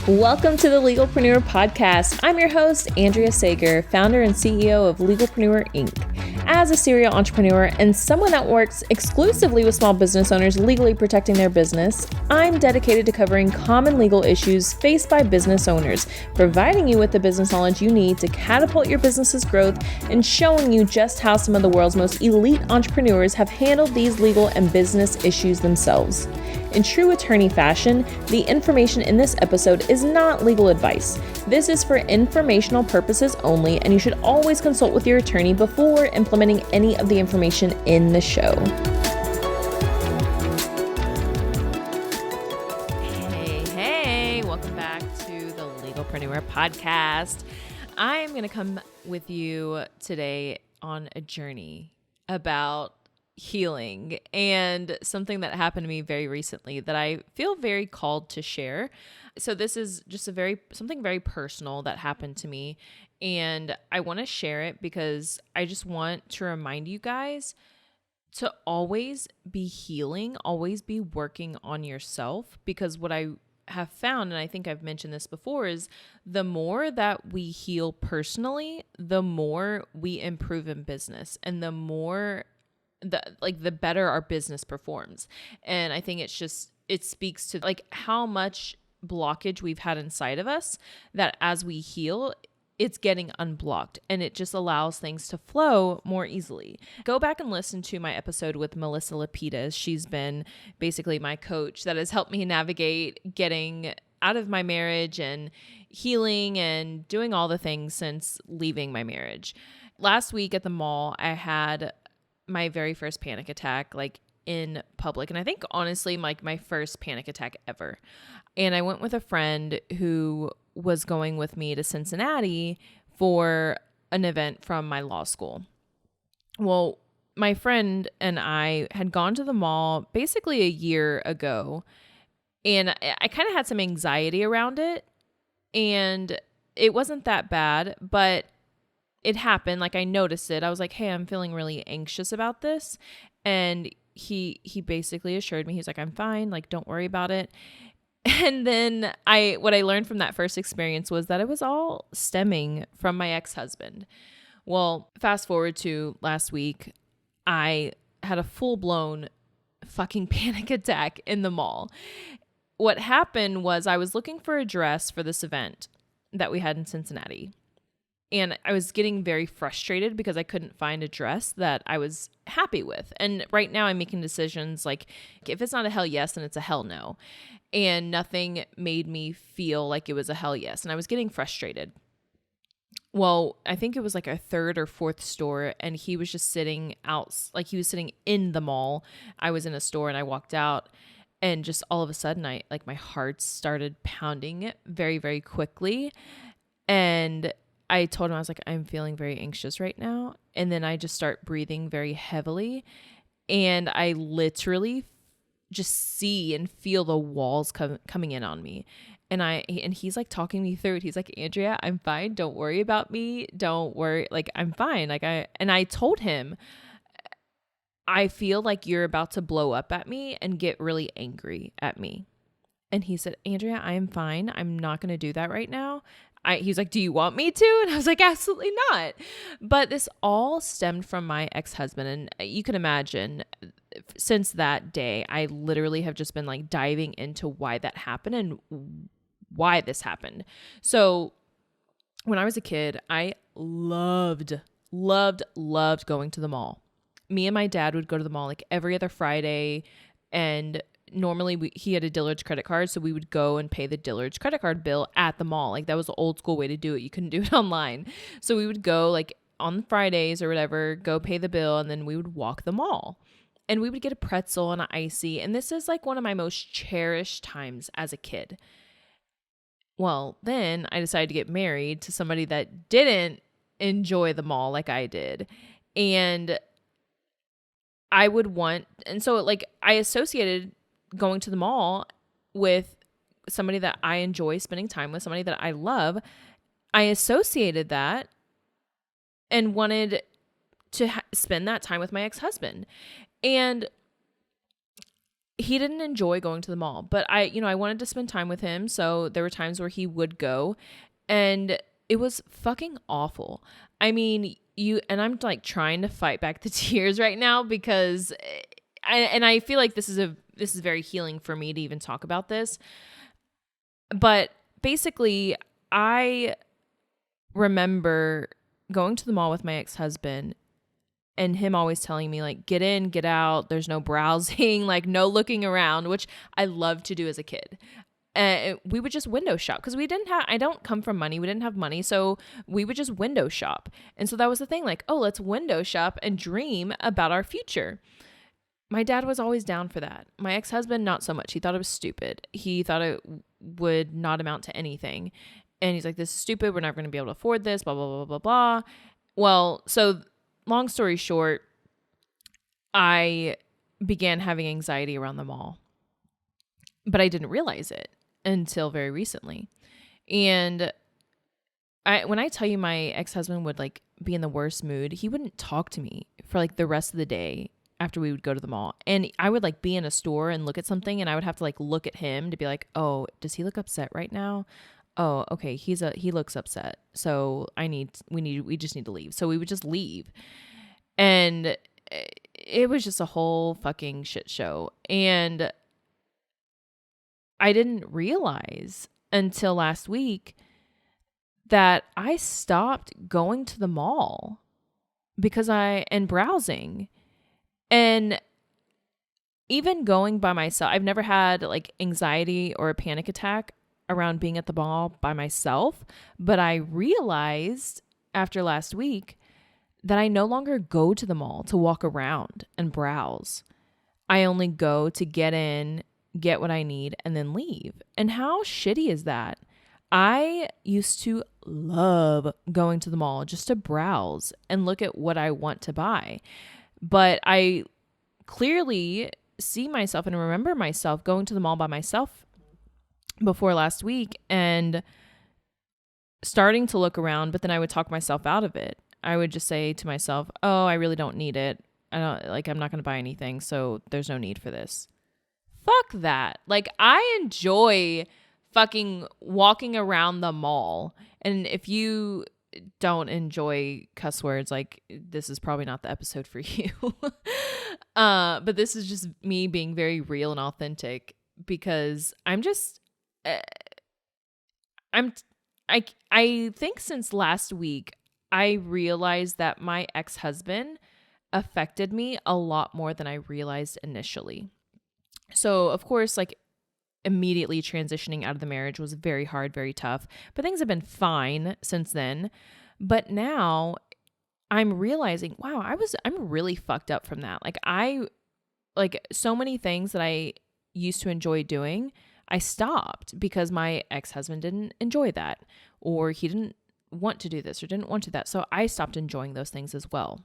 Welcome to the Legalpreneur Podcast. I'm your host, Andrea Sager, founder and CEO of Legalpreneur Inc. As a serial entrepreneur and someone that works exclusively with small business owners legally protecting their business, I'm dedicated to covering common legal issues faced by business owners, providing you with the business knowledge you need to catapult your business's growth and showing you just how some of the world's most elite entrepreneurs have handled these legal and business issues themselves. In true attorney fashion, the information in this episode is not legal advice. This is for informational purposes only, and you should always consult with your attorney before implementing any of the information in the show. Hey, welcome back to the Legalpreneur Podcast. I am going to come with you today on a journey about healing and something that happened to me very recently that I feel very called to share. So this is just something very personal that happened to me, and I want to share it because I just want to remind you guys to always be healing, always be working on yourself, because what I have found, and I think I've mentioned this before, is the more that we heal personally, the more we improve in business, and the better our business performs. And I think it speaks to how much blockage we've had inside of us, that as we heal, it's getting unblocked and it just allows things to flow more easily. Go back and listen to my episode with Melissa Lapidus. She's been basically my coach that has helped me navigate getting out of my marriage and healing and doing all the things since leaving my marriage. Last week at the mall, I had my very first panic attack, in public. And I think honestly, my first panic attack ever. And I went with a friend who was going with me to Cincinnati for an event from my law school. Well, my friend and I had gone to the mall basically a year ago, and I kind of had some anxiety around it, and it wasn't that bad, but it happened. I noticed it. I was like, hey, I'm feeling really anxious about this. And he basically assured me, he's like, I'm fine. Don't worry about it. And then what I learned from that first experience was that it was all stemming from my ex-husband. Well, fast forward to last week, I had a full-blown fucking panic attack in the mall. What happened was I was looking for a dress for this event that we had in Cincinnati. And I was getting very frustrated because I couldn't find a dress that I was happy with. And right now I'm making decisions if it's not a hell yes, then it's a hell no. And nothing made me feel like it was a hell yes. And I was getting frustrated. Well, I think it was a third or fourth store, and he was just sitting out, he was sitting in the mall. I was in a store and I walked out, and just all of a sudden my heart started pounding very, very quickly. And I told him, I was like, I'm feeling very anxious right now. And then I just start breathing very heavily. And I literally just see and feel the walls coming in on me. And he's talking me through it. He's like, Andrea, I'm fine. Don't worry about me. Don't worry. I'm fine. And I told him, I feel like you're about to blow up at me and get really angry at me. And he said, Andrea, I am fine. I'm not going to do that right now. He was like, do you want me to? And I was like, absolutely not. But this all stemmed from my ex-husband. And you can imagine, since that day, I literally have just been diving into why that happened and why this happened. So when I was a kid, I loved going to the mall. Me and my dad would go to the mall every other Friday, and normally he had a Dillard's credit card, so we would go and pay the Dillard's credit card bill at the mall. That was the old school way to do it. You couldn't do it online. So we would go on Fridays or whatever, go pay the bill, and then we would walk the mall. And we would get a pretzel and an icy. And this is one of my most cherished times as a kid. Well, then I decided to get married to somebody that didn't enjoy the mall like I did. And so I associated going to the mall with somebody that I enjoy spending time with, somebody that I love. I associated that and wanted to spend that time with my ex-husband. And he didn't enjoy going to the mall, but I wanted to spend time with him. So there were times where he would go, and it was fucking awful. I mean, and I'm like trying to fight back the tears right now because I feel like this is very healing for me to even talk about this. But basically, I remember going to the mall with my ex-husband and him always telling me like, get in, get out. There's no browsing, like no looking around, which I loved to do as a kid. We would just window shop because I don't come from money. We didn't have money. So we would just window shop. And so that was the thing, like, oh, let's window shop and dream about our future. My dad was always down for that. My ex-husband, not so much. He thought it was stupid. He thought it would not amount to anything. And he's like, this is stupid. We're never going to be able to afford this, blah, blah, blah, blah, blah. Well, so long story short, I began having anxiety around the mall, but I didn't realize it until very recently. And when I tell you my ex-husband would like be in the worst mood, he wouldn't talk to me for like the rest of the day after we would go to the mall. And I would like be in a store and look at something, and I would have to like look at him to be like, oh, does he look upset right now? Oh, okay. He looks upset. So we just need to leave. So we would just leave. And it was just a whole fucking shit show. And I didn't realize until last week that I stopped going to the mall and browsing. And even going by myself, I've never had like anxiety or a panic attack around being at the mall by myself. But I realized after last week that I no longer go to the mall to walk around and browse. I only go to get in, get what I need, and then leave. And how shitty is that? I used to love going to the mall just to browse and look at what I want to buy. But I clearly see myself and remember myself going to the mall by myself before last week and starting to look around, but then I would talk myself out of it. I would just say to myself, oh, I really don't need it. I'm not going to buy anything, so there's no need for this. Fuck that. Like, I enjoy fucking walking around the mall. And if you don't enjoy cuss words, like, this is probably not the episode for you. But this is just me being very real and authentic, because I'm just I think since last week I realized that my ex-husband affected me a lot more than I realized initially. So of course, like, immediately transitioning out of the marriage was very hard, very tough, but things have been fine since then. But now I'm realizing, wow, I'm really fucked up from that. Like so many things that I used to enjoy doing, I stopped because my ex-husband didn't enjoy that, or he didn't want to do this or didn't want to that. So I stopped enjoying those things as well.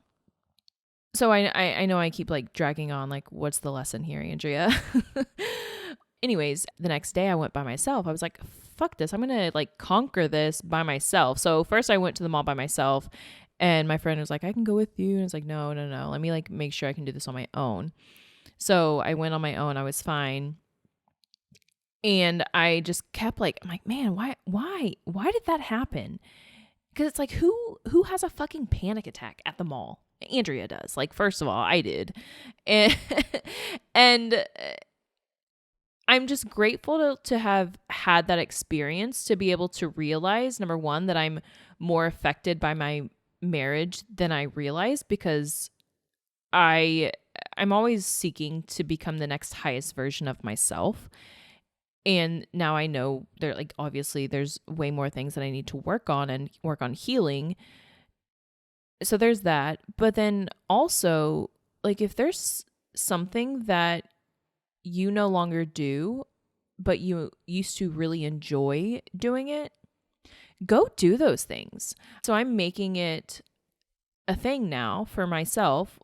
So I know I keep like dragging on, like, what's the lesson here, Andrea? Anyways, the next day I went by myself. I was like, fuck this. I'm going to like conquer this by myself. So first I went to the mall by myself, and my friend was like, I can go with you. And it's like, no. Let me like make sure I can do this on my own. So I went on my own. I was fine. And I just kept like, I'm like, man, why did that happen? Because it's like, who has a fucking panic attack at the mall? Andrea does. Like, first of all, I did. And I'm just grateful to have had that experience, to be able to realize, number one, that I'm more affected by my marriage than I realized, because I'm always seeking to become the next highest version of myself. And now I know obviously there's way more things that I need to work on and work on healing. So there's that. But then also, like, if there's something that you no longer do, but you used to really enjoy doing it, go do those things. So I'm making it a thing now for myself.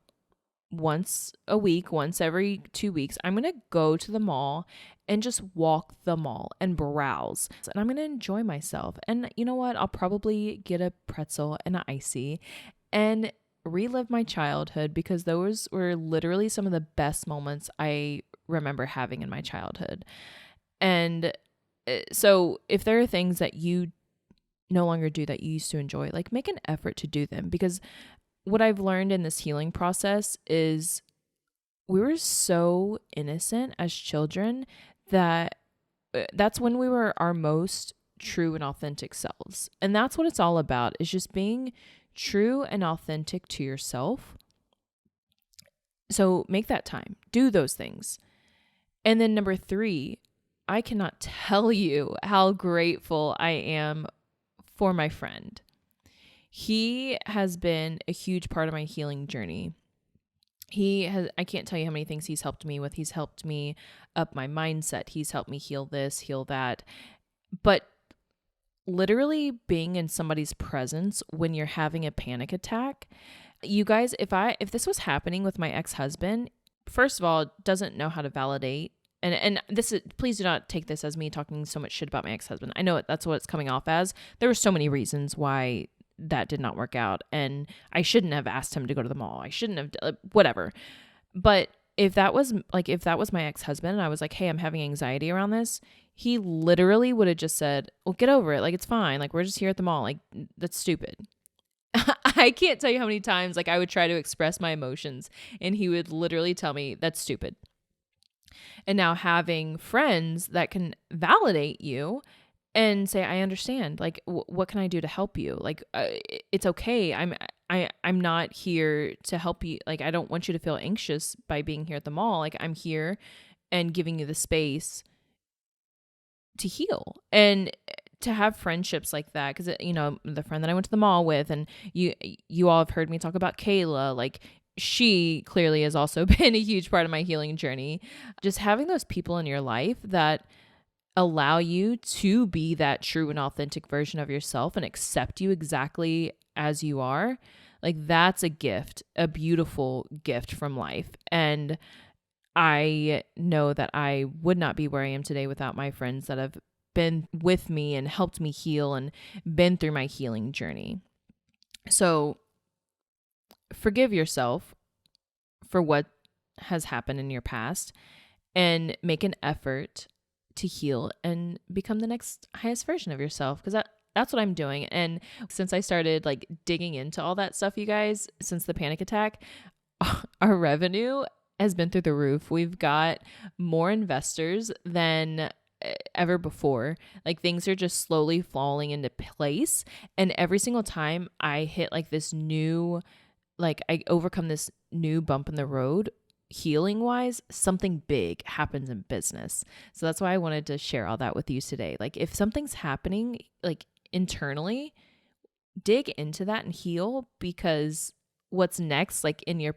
Once a week, once every 2 weeks, I'm going to go to the mall and just walk the mall and browse. And I'm going to enjoy myself. And you know what? I'll probably get a pretzel and an icy and relive my childhood, because those were literally some of the best moments I remember having in my childhood. And so if there are things that you no longer do that you used to enjoy, like make an effort to do them. Because what I've learned in this healing process is we were so innocent as children that that's when we were our most true and authentic selves. And that's what it's all about, is just being true and authentic to yourself. So make that time, do those things. And then number 3, I cannot tell you how grateful I am for my friend. He has been a huge part of my healing journey. I can't tell you how many things he's helped me with. He's helped me up my mindset. He's helped me heal this, heal that. But literally being in somebody's presence when you're having a panic attack, you guys, if this was happening with my ex-husband, first of all, doesn't know how to validate. And this is, please do not take this as me talking so much shit about my ex-husband. I know that's what it's coming off as. There were so many reasons why that did not work out, and I shouldn't have asked him to go to the mall. I shouldn't have, whatever. But if that was my ex-husband and I was like, hey, I'm having anxiety around this, he literally would have just said, well, get over it. Like, it's fine. Like, we're just here at the mall. Like, that's stupid. I can't tell you how many times like I would try to express my emotions and he would literally tell me that's stupid. And now having friends that can validate you and say, I understand, like, what can I do to help you? Like, it's okay. I'm not here to help you. Like, I don't want you to feel anxious by being here at the mall. Like, I'm here and giving you the space to heal and to have friendships like that. Cause you know, the friend that I went to the mall with, and you all have heard me talk about Kayla, like, she clearly has also been a huge part of my healing journey. Just having those people in your life that allow you to be that true and authentic version of yourself and accept you exactly as you are, like, that's a gift, a beautiful gift from life. And I know that I would not be where I am today without my friends that have been with me and helped me heal and been through my healing journey. So forgive yourself for what has happened in your past and make an effort to heal and become the next highest version of yourself, because that's what I'm doing. And since I started like digging into all that stuff, you guys, since the panic attack, our revenue has been through the roof. We've got more investors than ever before. Like, things are just slowly falling into place. And every single time I hit like this new, like I overcome this new bump in the road, healing wise, something big happens in business. So that's why I wanted to share all that with you today. Like, if something's happening like internally, dig into that and heal, because what's next, like in your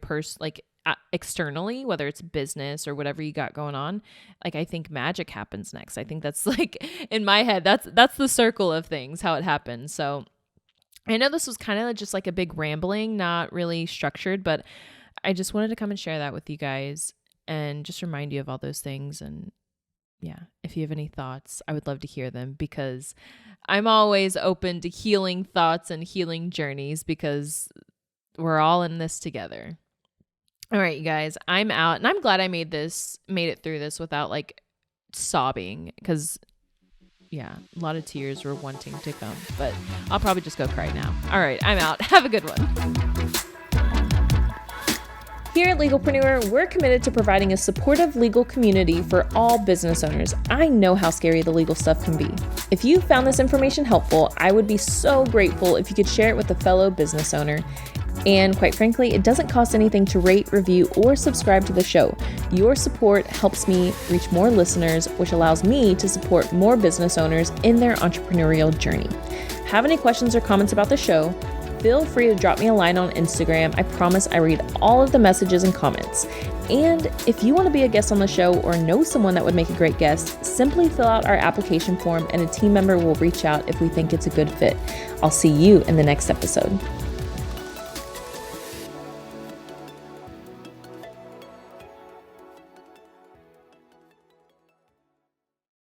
externally, whether it's business or whatever you got going on, like, I think magic happens next. I think that's like, in my head, that's the circle of things, how it happens. So I know this was kind of just like a big rambling, not really structured, but I just wanted to come and share that with you guys and just remind you of all those things. And yeah, if you have any thoughts, I would love to hear them, because I'm always open to healing thoughts and healing journeys, because we're all in this together. All right, you guys, I'm out, and I'm glad I made it through this without like sobbing, because yeah, a lot of tears were wanting to come, but I'll probably just go cry now. All right, I'm out. Have a good one. Here at Legalpreneur, we're committed to providing a supportive legal community for all business owners. I know how scary the legal stuff can be. If you found this information helpful, I would be so grateful if you could share it with a fellow business owner. And quite frankly, it doesn't cost anything to rate, review, or subscribe to the show. Your support helps me reach more listeners, which allows me to support more business owners in their entrepreneurial journey. Have any questions or comments about the show? Feel free to drop me a line on Instagram. I promise I read all of the messages and comments. And if you want to be a guest on the show or know someone that would make a great guest, simply fill out our application form and a team member will reach out if we think it's a good fit. I'll see you in the next episode.